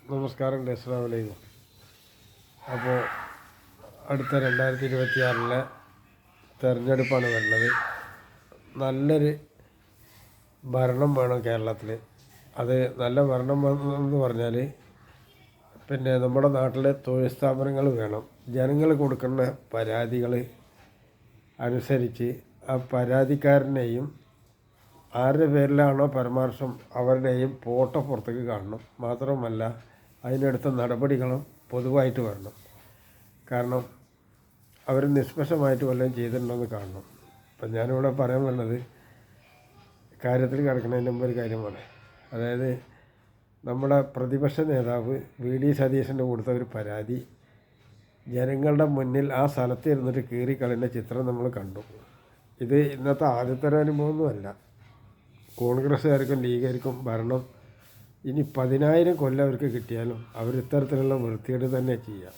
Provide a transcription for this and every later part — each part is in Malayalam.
നമസ്കാരം, അസ്സലാമു അലൈക്കും. അപ്പോൾ അടുത്ത 2026 തെരഞ്ഞെടുപ്പാണ് വരുന്നത്. നല്ലൊരു ഭരണം വേണം കേരളത്തിൽ. അത് നല്ല ഭരണം എന്ന് പറഞ്ഞാൽ പിന്നെ നമ്മുടെ നാട്ടിലെ തൊഴിൽ സ്ഥാപനങ്ങൾ വേണം. ജനങ്ങൾ കൊടുക്കുന്ന പരാതികൾ അനുസരിച്ച് ആ പരാതിക്കാരനെയും ആരുടെ പേരിലാണോ പരാമർശം അവരുടെയും ഫോട്ടോ പുറത്തേക്ക് കാണണം. മാത്രമല്ല അതിനെടുത്ത നടപടികളും പൊതുവായിട്ട് വരണം. കാരണം അവർ നിഷ്പക്ഷമായിട്ട് വല്ലതും ചെയ്തിട്ടുണ്ടോയെന്ന് കാണണം. അപ്പം ഞാനിവിടെ പറയാൻ വന്നത് കാര്യത്തിൽ കിടക്കുന്നതിന് മുമ്പ് ഒരു കാര്യമാണ്. അതായത് നമ്മുടെ പ്രതിപക്ഷ നേതാവ് വി.ഡി. സതീശൻ്റെ കൊടുത്ത ഒരു പരാതി ജനങ്ങളുടെ മുന്നിൽ ആ സ്ഥലത്ത് ഇരുന്നിട്ട് കീറിക്കളയുന്ന ചിത്രം നമ്മൾ കണ്ടു. ഇത് ഇന്നത്തെ ആദ്യത്തെ ഒരു അനുഭവമൊന്നുമല്ല. കോൺഗ്രസ്സുകാർക്കും ലീഗുകാർക്കും ഭരണം ഇനി 10,000 കൊല്ലം അവർക്ക് കിട്ടിയാലും അവർ ഇത്തരത്തിലുള്ള വൃത്തികേട് തന്നെ ചെയ്യുക.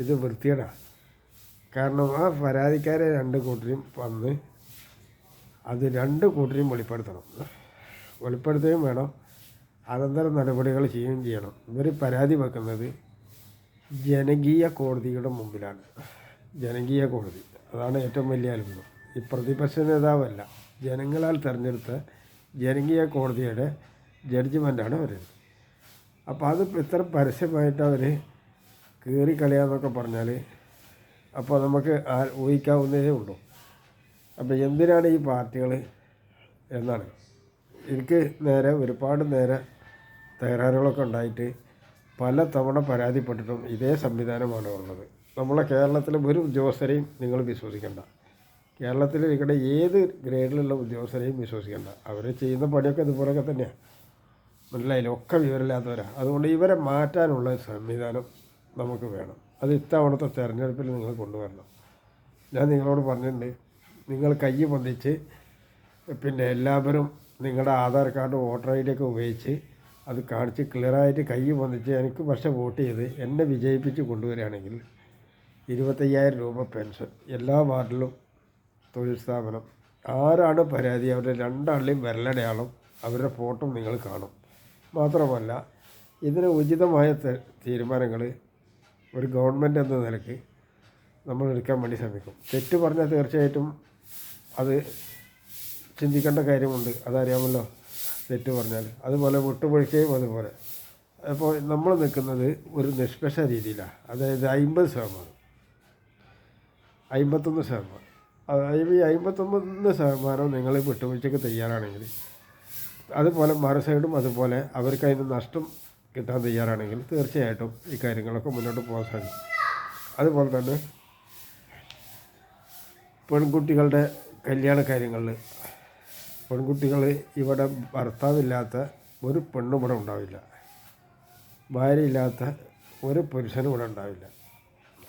ഇത് വൃത്തികേടാണ്. കാരണം ആ പരാതിക്കാരെ 2 കൂട്ടരും വന്ന് അത് 2 കൂട്ടരും വെളിപ്പെടുത്തണം. വെളിപ്പെടുത്തുകയും വേണം, അനന്തര നടപടികൾ ചെയ്യുകയും ചെയ്യണം. ഇവർ പരാതി വെക്കുന്നത് ജനകീയ കോടതിയുടെ മുമ്പിലാണ്. ജനകീയ കോടതി, അതാണ് ഏറ്റവും വലിയ അത്ഭുതം. ഈ പ്രതിപക്ഷ നേതാവല്ല, ജനങ്ങളാൽ തിരഞ്ഞെടുത്ത ജനകീയ കോടതിയുടെ ജഡ്ജിമെൻ്റാണ് വരുന്നത്. അപ്പോൾ അത് ഇത്ര പരസ്യമായിട്ട് അവർ കീറിക്കളയാന്നൊക്കെ പറഞ്ഞാൽ അപ്പോൾ നമുക്ക് ഊഹിക്കാവുന്നതേ ഉള്ളൂ. അപ്പോൾ എന്തിനാണ് ഈ പാർട്ടികൾ എന്നാണ് എനിക്ക് ഒരുപാട് തകരാറുകളൊക്കെ ഉണ്ടായിട്ട് പല തവണ പരാതിപ്പെട്ടിട്ടും ഇതേ സംവിധാനമാണ് ഉള്ളത്. നമ്മളെ കേരളത്തിലെ ഒരു ഉദ്യോഗസ്ഥരെയും നിങ്ങൾ വിശ്വസിക്കേണ്ട. കേരളത്തിൽ ഇവിടെ ഏത് ഗ്രേഡിലുള്ള ഉദ്യോഗസ്ഥരെയും വിശ്വസിക്കേണ്ട. അവർ ചെയ്യുന്ന പണിയൊക്കെ ഇതുപോലൊക്കെ തന്നെയാണ്. മനസ്സിലായില്ല, ഒക്കെ വിവരമില്ലാത്തവരാണ്. അതുകൊണ്ട് ഇവരെ മാറ്റാനുള്ള സംവിധാനം നമുക്ക് വേണം. അത് ഇത്തവണത്തെ തെരഞ്ഞെടുപ്പിൽ നിങ്ങൾ കൊണ്ടുവരണം. ഞാൻ നിങ്ങളോട് പറഞ്ഞിട്ടുണ്ട്, നിങ്ങൾ കൈ പൊന്തിച്ച് പിന്നെ എല്ലാവരും നിങ്ങളുടെ Aadhaar card voter I D ഒക്കെ ഉപയോഗിച്ച് അത് കാണിച്ച് ക്ലിയറായിട്ട് കൈ പൊന്തിച്ച് എനിക്ക് പക്ഷേ വോട്ട് ചെയ്ത് എന്നെ വിജയിപ്പിച്ച് കൊണ്ടുവരികയാണെങ്കിൽ 25,000 രൂപ പെൻഷൻ എല്ലാ വാർഡിലും. തൊഴിൽ സ്ഥാപനം ആരാണ് പരാതി അവരുടെ 2 ആളുടെയും വിരലടയാളം അവരുടെ ഫോട്ടോ നിങ്ങൾ കാണും. മാത്രമല്ല ഇതിന് ഉചിതമായ തീരുമാനങ്ങൾ ഒരു ഗവൺമെൻറ് എന്ന നിലയ്ക്ക് നമ്മൾ എടുക്കാൻ വേണ്ടി ശ്രമിക്കും. തെറ്റ് പറഞ്ഞാൽ തീർച്ചയായിട്ടും അത് ചിന്തിക്കേണ്ട കാര്യമുണ്ട്, അതറിയാമല്ലോ. തെറ്റ് പറഞ്ഞാൽ അതുപോലെ വിട്ടുപൊഴിക്കുകയും അതുപോലെ. അപ്പോൾ നമ്മൾ നിൽക്കുന്നത് ഒരു നിഷ്പക്ഷ രീതിയിലാണ്. അതായത് 50%, 51%. ഈ 51% നിങ്ങൾ വിട്ടുവീഴ്ചയ്ക്ക് തയ്യാറാണെങ്കിൽ, അതുപോലെ മറു സൈഡും അതുപോലെ അവർക്ക് അതിന് നഷ്ടം കിട്ടാൻ തയ്യാറാണെങ്കിൽ തീർച്ചയായിട്ടും ഈ കാര്യങ്ങളൊക്കെ മുന്നോട്ട് പോകാൻ സാധിക്കും. അതുപോലെ തന്നെ പെൺകുട്ടികളുടെ കല്യാണ കാര്യങ്ങളിൽ പെൺകുട്ടികൾ ഇവിടെ ഭർത്താവില്ലാത്ത ഒരു പെണ്ണും ഇവിടെ ഉണ്ടാവില്ല, ഭാര്യയില്ലാത്ത ഒരു പുരുഷനും ഇവിടെ ഉണ്ടാവില്ല.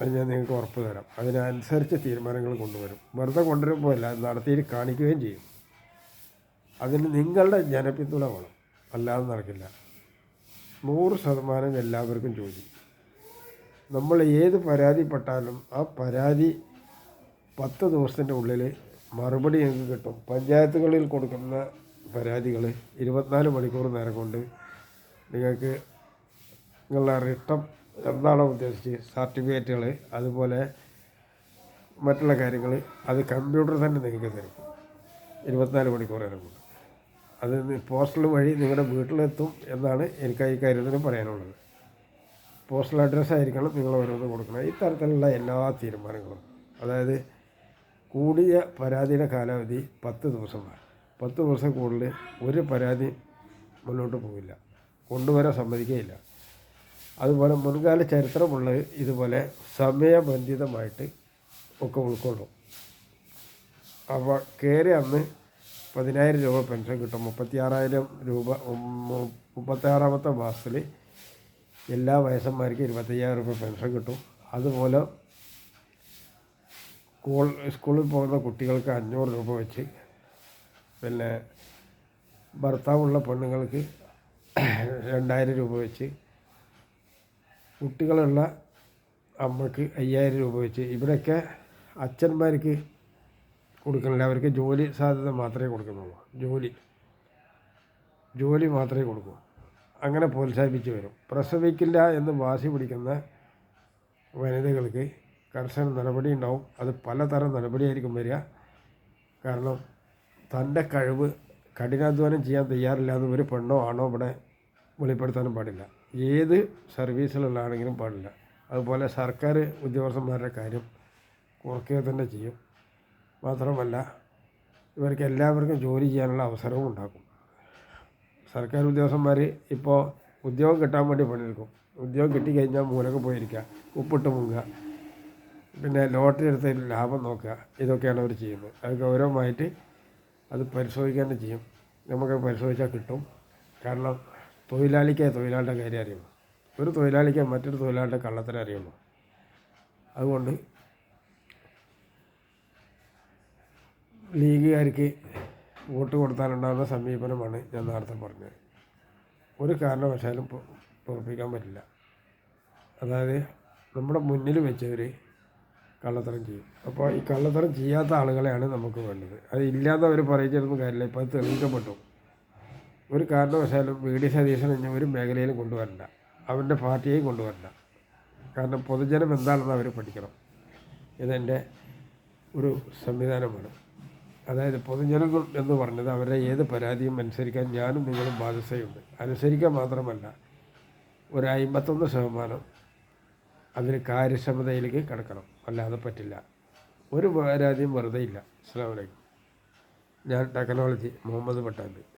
അത് ഞാൻ നിങ്ങൾക്ക് ഉറപ്പ് തരാം. അതിനനുസരിച്ച് തീരുമാനങ്ങൾ കൊണ്ടുവരും. വെറുതെ കൊണ്ടുവരുമ്പോഴല്ല, നടത്തിയിട്ട് കാണിക്കുകയും ചെയ്യും. അതിന് നിങ്ങളുടെ ജനപിന്തുണ വേണം, അല്ലാതെ നടക്കില്ല. 100% എല്ലാവർക്കും ജോലി. നമ്മൾ ഏത് പരാതിപ്പെട്ടാലും ആ പരാതി 10 ദിവസത്തിൻ്റെ ഉള്ളിൽ മറുപടി ഞങ്ങൾക്ക് കിട്ടും. പഞ്ചായത്തുകളിൽ കൊടുക്കുന്ന പരാതികൾ 24 മണിക്കൂർ നേരം കൊണ്ട് നിങ്ങൾക്ക് നിങ്ങളുടെ റിട്ടം എന്താണോ ഉദ്ദേശിച്ച് സർട്ടിഫിക്കറ്റുകൾ അതുപോലെ മറ്റുള്ള കാര്യങ്ങൾ അത് കമ്പ്യൂട്ടർ തന്നെ നിങ്ങൾക്ക് തരും 24 മണിക്കൂർ നേരം കൊണ്ട്. അത് പോസ്റ്റൽ വഴി നിങ്ങളുടെ വീട്ടിലെത്തും എന്നാണ് എനിക്ക് ഈ കാര്യത്തിന് പറയാനുള്ളത്. പോസ്റ്റൽ അഡ്രസ്സായിരിക്കണം നിങ്ങൾ ഓരോന്ന് കൊടുക്കണം. ഇത്തരത്തിലുള്ള എല്ലാ തീരുമാനങ്ങളും, അതായത് കൂടിയ പരാതിയുടെ കാലാവധി 10 ദിവസമാണ്. 10 ദിവസം കൂടുതൽ ഒരു പരാതി മുന്നോട്ട് പോകില്ല, കൊണ്ടുവരാൻ സമ്മതിക്കുകയില്ല. അതുപോലെ മുൻകാല ചരിത്രമുള്ള ഇതുപോലെ സമയബന്ധിതമായിട്ട് ഒക്കെ ഉൾക്കൊള്ളും. അപ്പോൾ കയറി അന്ന് 10,000 രൂപ പെൻഷൻ കിട്ടും. 36,000 രൂപ 36ാമത്തെ മാസത്തിൽ എല്ലാ വയസ്സന്മാർക്കും 25,000 രൂപ പെൻഷൻ കിട്ടും. അതുപോലെ സ്കൂളിൽ പോകുന്ന കുട്ടികൾക്ക് 500 രൂപ വെച്ച്, പിന്നെ ഭർത്താവുള്ള പെണ്ണുങ്ങൾക്ക് 2,000 രൂപ വെച്ച്, കുട്ടികളുള്ള അമ്മയ്ക്ക് 5,000 രൂപ വെച്ച്. ഇവരൊക്കെ അച്ഛന്മാർക്ക് കൊടുക്കുന്നില്ല, അവർക്ക് ജോലി സാധ്യത മാത്രമേ കൊടുക്കുന്നുള്ളൂ. ജോലി മാത്രമേ കൊടുക്കൂ. അങ്ങനെ പ്രോത്സാഹിപ്പിച്ച് വരും. പ്രസവിക്കില്ല എന്ന് വാശി പിടിക്കുന്ന വനിതകൾക്ക് കർശന നടപടി ഉണ്ടാവും. അത് പലതരം നടപടിയായിരിക്കും വരിക. കാരണം തൻ്റെ കഴിവ് കഠിനാധ്വാനം ചെയ്യാൻ തയ്യാറില്ലാതെ ഒരു പെണ്ണോ ആണോ ഇവിടെ വെളിപ്പെടുത്താനും പാടില്ല. ഏത് സർവീസിലുള്ളതാണെങ്കിലും പാടില്ല. അതുപോലെ സർക്കാർ ഉദ്യോഗസ്ഥന്മാരുടെ കാര്യം കുറയ്ക്കുക തന്നെ ചെയ്യും. മാത്രമല്ല ഇവർക്ക് എല്ലാവർക്കും ജോലി ചെയ്യാനുള്ള അവസരവും ഉണ്ടാക്കും. സർക്കാർ ഉദ്യോഗസ്ഥന്മാർ ഇപ്പോൾ ഉദ്യോഗം കിട്ടാൻ വേണ്ടി പണിയെടുക്കും. ഉദ്യോഗം കിട്ടിക്കഴിഞ്ഞാൽ മൂലൊക്കെ പോയിരിക്കുക, ഉപ്പിട്ട് മുങ്ങുക, പിന്നെ ലോട്ടറി എടുത്ത് ലാഭം നോക്കുക. ഇതൊക്കെയാണ് അവർ ചെയ്യുന്നത്. അത് ഗൗരവമായിട്ട് അത് പരിശോധിക്കാൻ ചെയ്യും. നമുക്ക് പരിശോധിച്ചാൽ കിട്ടും. കാരണം തൊഴിലാളിക്ക് തൊഴിലാളിയുടെ കാര്യം അറിയുള്ളൂ. ഒരു തൊഴിലാളിക്ക് മറ്റൊരു തൊഴിലാളിയുടെ കള്ളത്തരം അറിയുള്ളൂ. അതുകൊണ്ട് ലീഗുകാർക്ക് വോട്ട് കൊടുത്താലുണ്ടാകുന്ന സമീപനമാണ് ഞാൻ നേരത്തെ പറഞ്ഞത്. ഒരു കാരണവശാലും പൊറപ്പിക്കാൻ പറ്റില്ല. അതായത് നമ്മുടെ മുന്നിൽ വെച്ചവർ കള്ളത്തരം ചെയ്യും. അപ്പോൾ ഈ കള്ളത്തരം ചെയ്യാത്ത ആളുകളെയാണ് നമുക്ക് വേണ്ടത്. അത് ഇല്ലാതെ അവർ പറയിച്ചിരുന്ന കാര്യമില്ല. ഇപ്പോൾ അത് തെളിയിക്കപ്പെട്ടു. ഒരു കാരണവശാലും വി.ഡി. സതീശൻ ഒരു മേഖലയിലും കൊണ്ടുവരണ്ട, അവൻ്റെ പാർട്ടിയെയും കൊണ്ടുവരണ്ട. കാരണം പൊതുജനം എന്താണെന്ന് അവർ പഠിക്കണം. ഇതെൻ്റെ ഒരു സംവിധാനമാണ്. അതായത് പൊതുജനം എന്ന് പറഞ്ഞത് അവരുടെ ഏത് പരാതിയും അനുസരിക്കാൻ ഞാനും നിങ്ങളും ബാധ്യതയുണ്ട്. അനുസരിക്കാൻ മാത്രമല്ല, ഒരു 51% അതിന് കാര്യക്ഷമതയിലേക്ക് കിടക്കണം. അല്ലാതെ പറ്റില്ല. ഒരു പരാതിയും വെറുതെ ഇല്ല. അസ്സലാമു അലൈക്കും. ഞാൻ ടെക്നോളജി മുഹമ്മദ് പട്ടാമ്പി.